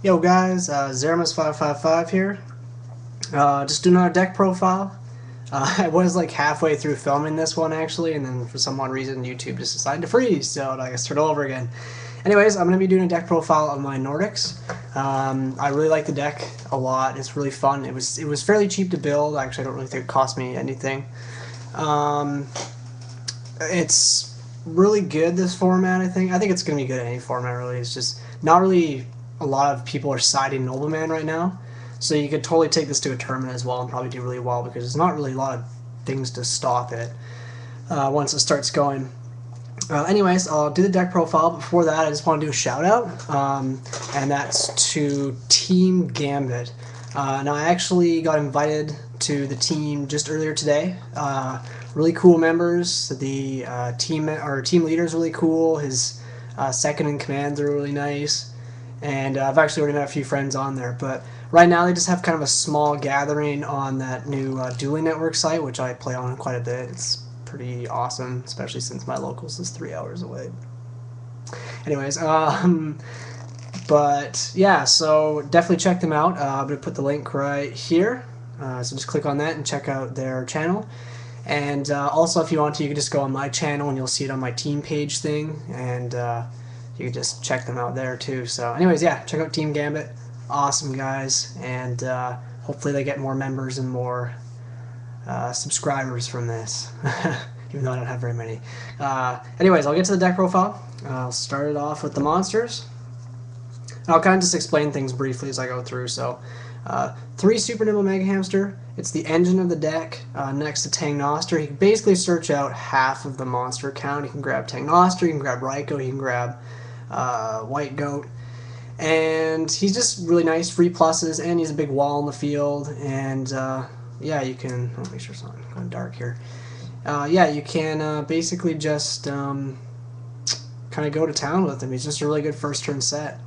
Yo guys, Zeromus555 here. Just doing another deck profile. I was like halfway through filming this one actually, and then for some odd reason YouTube just decided to freeze, so I guess start all over again. Anyways, I'm going to be doing a deck profile of my Nordics. I really like the deck a lot. It's really fun. It was fairly cheap to build. Actually, I don't really think it cost me anything. Um, it's really good, this format. I think it's going to be good in any format really. It's just not really a lot of people are siding Nobleman right now, so you could totally take this to a tournament as well and probably do really well because there's not really a lot of things to stop it once it starts going. Anyways, I'll do the deck profile. Before that, I just want to do a shout out, and that's to Team Gambit. Now, I actually got invited to the team just earlier today. Really cool members. The team leader is really cool. His second in commands are really nice, and I've actually already met a few friends on there. But right now, they just have kind of a small gathering on that new Dueling Network site, which I play on quite a bit. It's pretty awesome, especially since my locals is 3 hours away. Anyways, but yeah, so definitely check them out. I'm going to put the link right here. So just click on that and check out their channel. And also, if you want to, you can just go on my channel and you'll see it on my team page thing. And you can just check them out there too. So anyways, yeah, check out Team Gambit. Awesome guys. And hopefully they get more members and more subscribers from this, even though I don't have very many. Anyways, I'll get to the deck profile. I'll start it off with the monsters. I'll kind of just explain things briefly as I go through. So, 3 Super Nimble Mega Hamster. It's the engine of the deck next to Tangnoster. He can basically search out half of the monster count. He can grab Tangnoster, he can grab Raikou, he can grab White Goat. And he's just really nice, free pluses, and he's a big wall in the field. And yeah, you can, let me make sure it's not going dark here. Yeah, you can basically just kind of go to town with him. He's just a really good first turn set.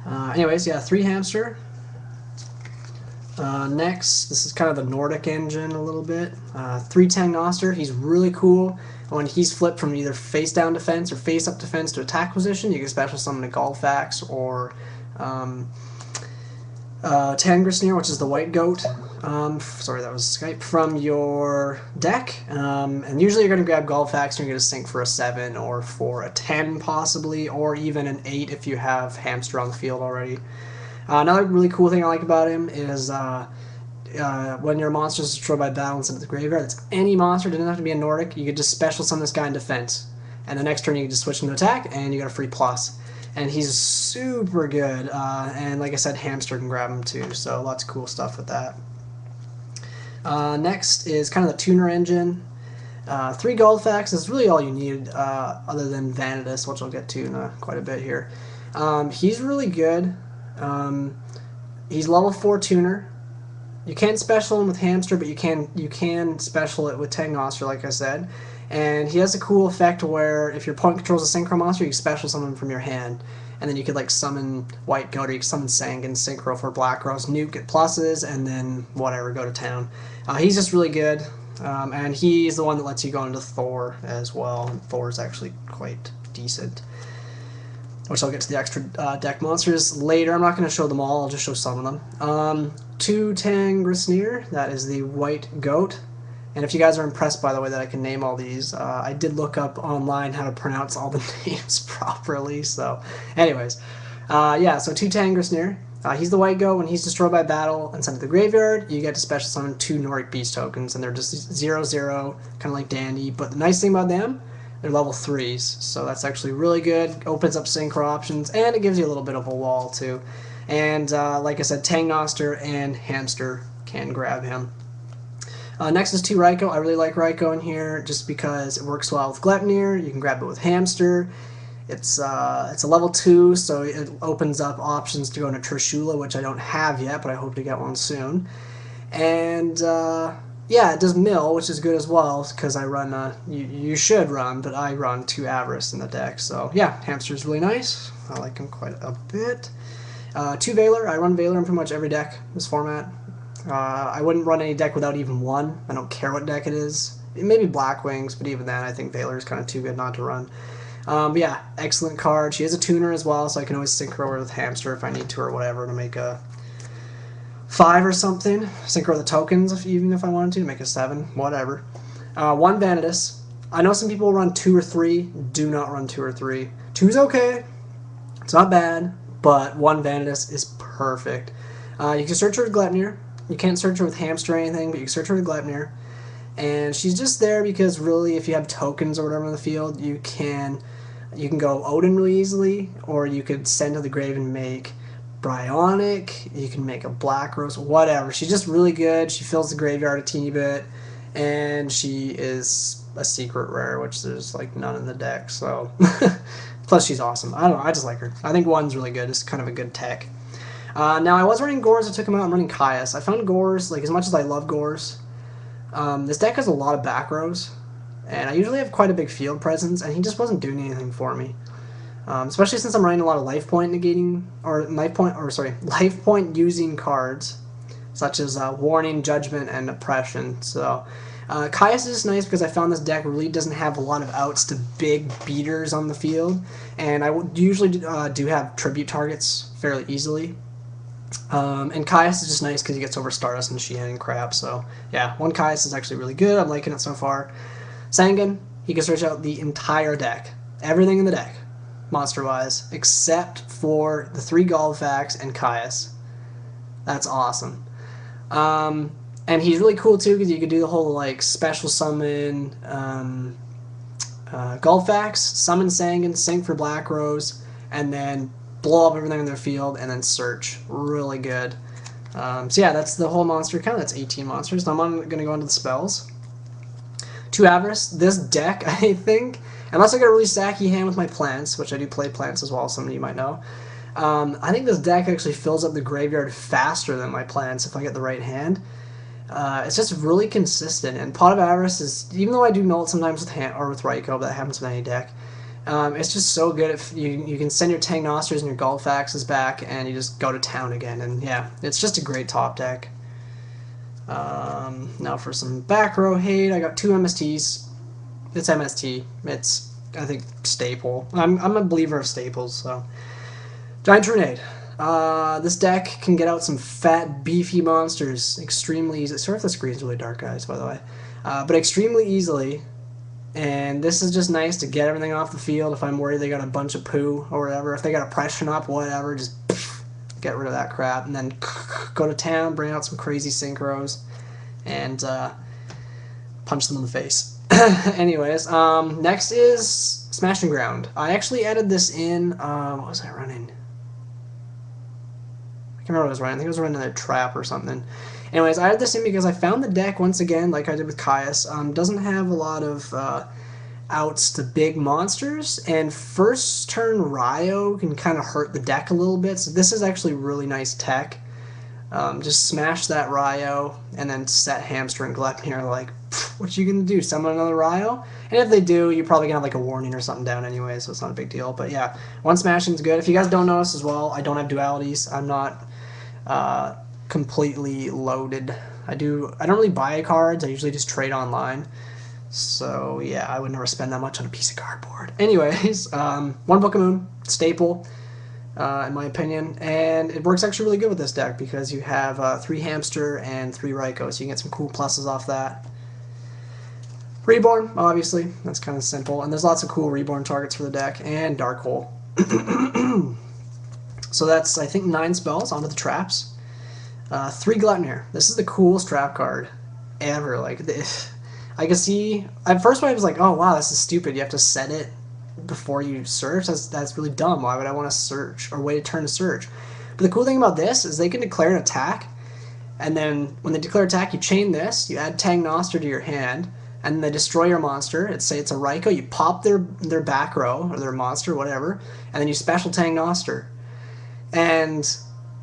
Anyways, yeah, 3 Hamster. Next, this is kind of the Nordic engine a little bit. 3 Tangnoster. He's really cool. When he's flipped from either face down defense or face up defense to attack position, you can special summon a Golfax or Tangrisneer, which is the White Goat. Sorry, that was Skype, from your deck. And usually you're going to grab Golfax and you're going to sink for a 7 or for a 10 possibly, or even an 8 if you have Hamster on the field already. Another really cool thing I like about him is when your monster is destroyed by battle and sent to the graveyard, it's any monster, it doesn't have to be a Nordic, you could just special summon this guy in defense. And the next turn you can just switch him to attack and you got a free plus. And he's super good, and like I said, Hamster can grab him too, so lots of cool stuff with that. Next is kind of the tuner engine. 3 Goldfax is really all you need, other than Vanitas, which I'll get to in quite a bit here. He's really good. He's level 4 tuner. You can't special him with Hamster, but you can special it with Tangnoster, like I said. And he has a cool effect where if your opponent controls a Synchro monster, you can special summon him from your hand. And then you could like summon White Goat, or you can summon Sangan Synchro for Black Rose, nuke, get pluses, and then whatever, go to town. He's just really good. And he's the one that lets you go into Thor as well. And Thor is actually quite decent, which I'll get to the extra deck monsters later. I'm not going to show them all, I'll just show some of them. 2 Tangrisneer, that is the White Goat. And if you guys are impressed, by the way, that I can name all these, I did look up online how to pronounce all the names properly. So, anyways, yeah, so 2 Tangrisneer. He's the White Goat. When he's destroyed by battle and sent to the graveyard, you get to special summon 2 Nordic Beast tokens, and they're just 0/0, kind of like Dandy. But the nice thing about them, they're level 3s, so that's actually really good. Opens up synchro options, and it gives you a little bit of a wall too. And like I said, Tangnoster and Hamster can grab him. Next is 2 Raikou. I really like Raikou in here just because it works well with Gleipnir. You can grab it with Hamster. It's a level 2, so it opens up options to go into Trishula, which I don't have yet, but I hope to get one soon. And yeah, it does mill, which is good as well, because I run, you should run, but I run 2 Avarice in the deck. So yeah, Hamster's really nice. I like him quite a bit. 2 Valor. I run Valor in pretty much every deck in this format. I wouldn't run any deck without even 1. I don't care what deck it is. Maybe Black Wings, but even then I think Valor is kind of too good not to run. But yeah, excellent card. She has a tuner as well, so I can always sync her over with Hamster if I need to or whatever to make a 5 or something. Sync her with the tokens even if I wanted to make a 7, whatever. 1 Vanitas. I know some people run 2 or 3. Do not run 2 or 3. 2's okay. It's not bad, but 1 Vanitas is perfect. You can search her with Gleipnir. You can't search her with Hamster or anything, but you can search her with Gleipnir. And she's just there because really if you have tokens or whatever on the field, you can go Odin really easily, or you could send to the grave and make Bryonic, you can make a Black Rose, whatever. She's just really good. She fills the graveyard a teeny bit, and she is a secret rare, which there's like none in the deck, so plus she's awesome. I don't know, I just like her. I think 1's really good. It's kind of a good tech. Now I was running Gores, I took him out. I'm running Caius. I found Gores, like as much as I love Gores, this deck has a lot of back rows, and I usually have quite a big field presence, and he just wasn't doing anything for me. Especially since I'm running a lot of life point negating, or life point using cards, such as Warning, Judgment, and Oppression. So Caius is nice because I found this deck really doesn't have a lot of outs to big beaters on the field, and I usually do have tribute targets fairly easily. And Caius is just nice because he gets over Stardust and Sheehan and crap. So yeah, 1 Caius is actually really good. I'm liking it so far. Sangan, he can search out the entire deck, everything in the deck, monster-wise, except for the 3 Galvafax and Caius. That's awesome. And he's really cool too because you could do the whole like special summon Galvafax, summon Sangan, sync for Black Rose, and then blow up everything in their field and then search. Really good. So yeah, that's the whole monster count. That's 18 monsters. Now I'm going to go into the spells. 2 Avarice. This deck, I think, unless I get a really stacky hand with my plants, which I do play plants as well, some of you might know, I think this deck actually fills up the graveyard faster than my plants if I get the right hand. It's just really consistent, and Pot of Avarice is, even though I do null it sometimes with Raikou, but that happens with any deck, it's just so good. If you can send your Tangnosters and your Galvafaxes back, and you just go to town again, and yeah, it's just a great top deck. Now for some back row hate, I got 2 MSTs. It's MST. It's, I think, staple. I'm a believer of staples, so. Giant Tornado. This deck can get out some fat, beefy monsters extremely easily. Sorry if the screen's really dark, guys, by the way. But extremely easily. And this is just nice to get everything off the field if I'm worried they got a bunch of poo or whatever. If they got oppression up, whatever, just get rid of that crap. And then go to town, bring out some crazy synchros, and punch them in the face. Anyways, next is Smash and Ground. I actually added this in, what was I running? I can't remember what I was running. I think I was running a trap or something. Anyways, I added this in because I found the deck, once again, like I did with Caius, doesn't have a lot of outs to big monsters, and first turn Ryo can kind of hurt the deck a little bit, so this is actually really nice tech. Just smash that Ryo, and then set Hamster and Gleipnir, like, what you gonna do, summon another Ryo? And if they do, you're probably gonna have like a warning or something down anyway, so it's not a big deal. But yeah, 1 smashing's good. If you guys don't notice as well, I don't have dualities. I'm not completely loaded. I don't really buy cards. I usually just trade online. So yeah, I would never spend that much on a piece of cardboard. Anyways, 1 Book of Moon, staple, in my opinion, and it works actually really good with this deck because you have 3 Hamster and 3 Raikou, so you can get some cool pluses off that. Reborn, obviously, that's kind of simple, and there's lots of cool Reborn targets for the deck, and Dark Hole. So that's, I think, 9 spells onto the traps. 3 Gleipnir. This is the coolest trap card ever. Like, I can see, at first I was like, oh wow, this is stupid. You have to set it before you search. That's really dumb. Why would I want to search or wait a turn to search? But the cool thing about this is they can declare an attack, and then when they declare attack, you chain this, you add Tangnoster to your hand, and then they destroy your monster. Let's say it's a Raikou, you pop their back row, or their monster, whatever, and then you special Tangnoster. And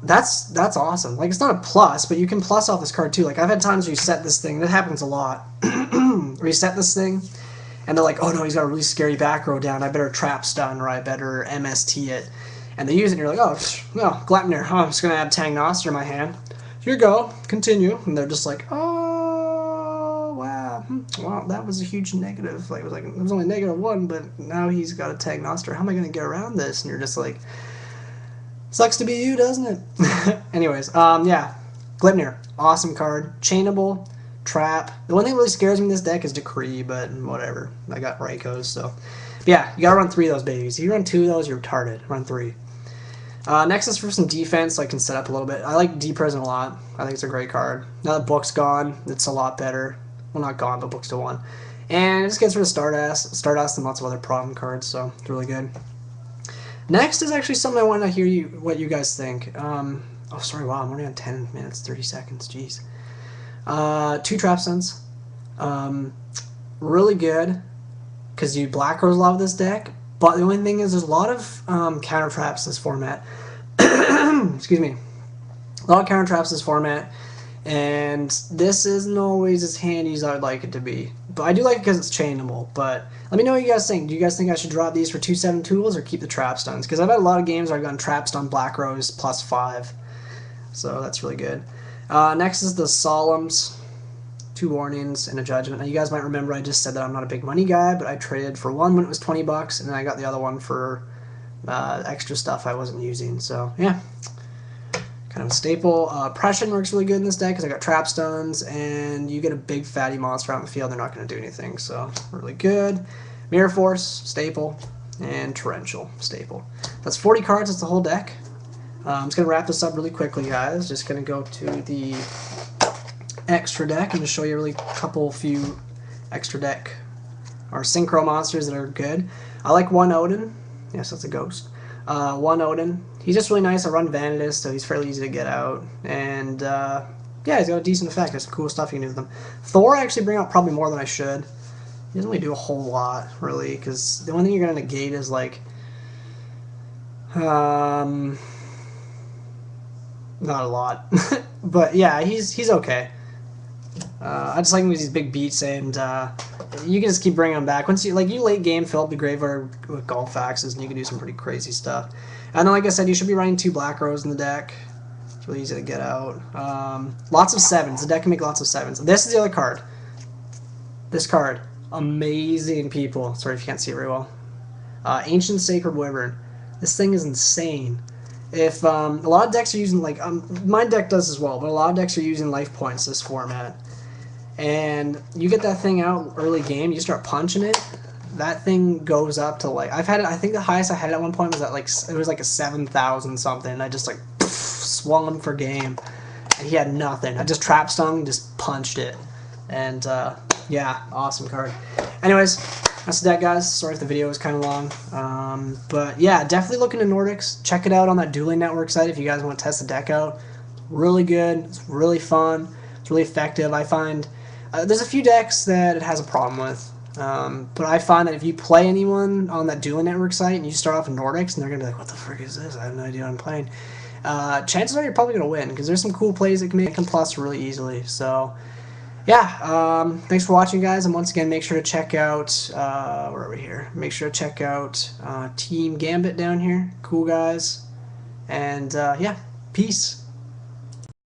that's awesome. Like, it's not a plus, but you can plus off this card too. Like, I've had times where you set this thing, that happens a lot, where you set this thing, and they're like, oh no, he's got a really scary back row down, I better trap stun, or I better MST it. And they use it, and you're like, oh, no, Gleipnir, I'm just going to add Tangnoster in my hand. Here you go, continue. And they're just like, oh, wow. well, that was a huge negative. Like, it was only -1, but now he's got a tag Noster. How am I going to get around this? And you're just like, sucks to be you, doesn't it? Anyways, yeah, Gleipnir, awesome card. Chainable, trap. The one thing that really scares me in this deck is Decree, but whatever. I got Raikos, so. But yeah, you gotta run 3 of those babies. If you run 2 of those, you're retarded. Run 3. Next is for some defense, so I can set up a little bit. I like D-Prison a lot. I think it's a great card. Now that Book's gone, it's a lot better. Well, not gone, but Book's still won. And it just gets rid of Stardust and lots of other problem cards, so it's really good. Next is actually something I want to hear what you guys think. Oh, sorry, wow, I'm only on 10 minutes, 30 seconds, jeez. 2 Trap Stones. Really good, because you Black Rose a lot of this deck. But the only thing is there's a lot of counter traps in this format. Excuse me. A lot of counter traps in this format. And this isn't always as handy as I would like it to be. But I do like it because it's chainable. But let me know what you guys think. Do you guys think I should drop these for 2/7 tools or keep the trap stones? Because I've had a lot of games where I've gotten trap stone Black Rose +5. So that's really good. Next is the Solemns. 2 warnings and a judgment. Now you guys might remember I just said that I'm not a big money guy, but I traded for one when it was 20 bucks, and then I got the other one for extra stuff I wasn't using. So yeah, kind of a staple. Oppression works really good in this deck because I got trap stones, and you get a big fatty monster out in the field. They're not going to do anything, so really good. Mirror Force, staple, and Torrential, staple. That's 40 cards. That's the whole deck. I'm just going to wrap this up really quickly, guys. Just going to go to the extra deck and just show you a really few extra deck or synchro monsters that are good. I like one Odin. Yes, that's a ghost. One Odin. He's just really nice. I run Vanitas, so he's fairly easy to get out. And yeah, he's got a decent effect. There's some cool stuff you can do with him. Thor I actually bring out probably more than I should. He doesn't really do a whole lot, really, because the only thing you're going to negate is like not a lot. But yeah, he's okay. I just like him with these big beats, and you can just keep bringing them back. Once you late game fill up the graveyard with golf axes, and you can do some pretty crazy stuff. And then, like I said, you should be running 2 Black Rose in the deck. It's really easy to get out. Lots of 7s. The deck can make lots of 7s. This is the other card. This card, amazing, people. Sorry if you can't see it very well. Ancient Sacred Wyvern. This thing is insane. If a lot of decks are using my deck does as well, but a lot of decks are using life points this format. And you get that thing out early game, you start punching it, that thing goes up to I think the highest I had at one point was at it was like a 7,000 something, and I just swung him for game, and he had nothing. I just trap stung, just punched it, and yeah, awesome card. Anyways, that's the deck, guys. Sorry if the video was kind of long, but yeah, definitely look into Nordics. Check it out on that Dueling Network site if you guys want to test the deck out. Really good. It's really fun. It's really effective. I find there's a few decks that it has a problem with, but I find that if you play anyone on that Dueling Network site and you start off in Nordics and they're going to be like, what the frick is this? I have no idea what I'm playing. Chances are you're probably going to win because there's some cool plays that can make them plus really easily. So yeah, thanks for watching, guys, and once again, make sure to check out, where are we here? Make sure to check out Team Gambit down here. Cool guys. And yeah, peace.